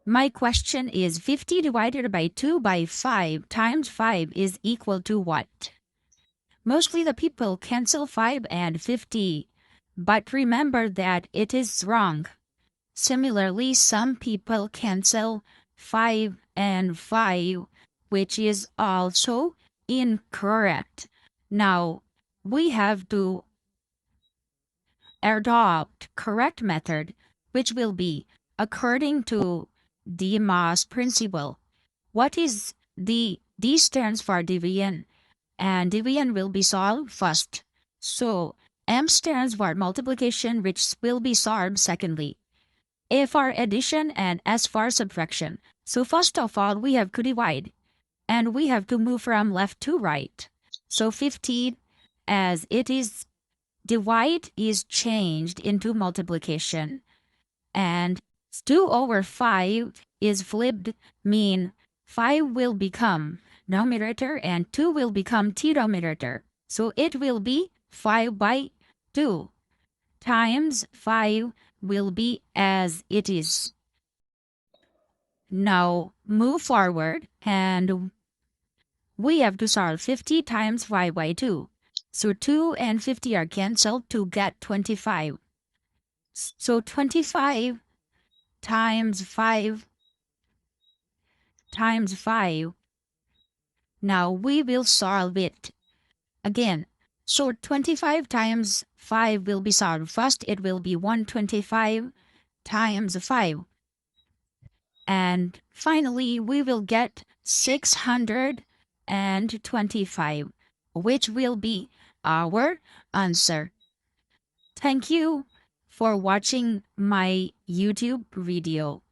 My question is 50 divided by 2 by 5 times 5 is equal to what? Mostly the people cancel 5 and 50, but remember that it is wrong. Similarly, some people cancel 5 and 5, which is also incorrect. Now, we have to adopt correct method, which will be according to the mass principle. What is the D stands for division, and division will be solved first. So M stands for multiplication, which will be solved secondly. A for addition and S for subtraction. So first of all, we have to divide, and we have to move from left to right. So 15, as it is divide, is changed into multiplication, and 2 over 5 is flipped, mean 5 will become numerator and 2 will become denominator. So it will be 5 by 2 times 5 will be as it is. Now move forward, and we have to solve 50 times 5 by 2. So 2 and 50 are cancelled to get 25. So 25 times 5 times 5. Now we will solve it again. So 25 times 5 will be solved. First, it will be 125 times 5. And finally, we will get 625, which will be our answer. Thank you for watching my YouTube video.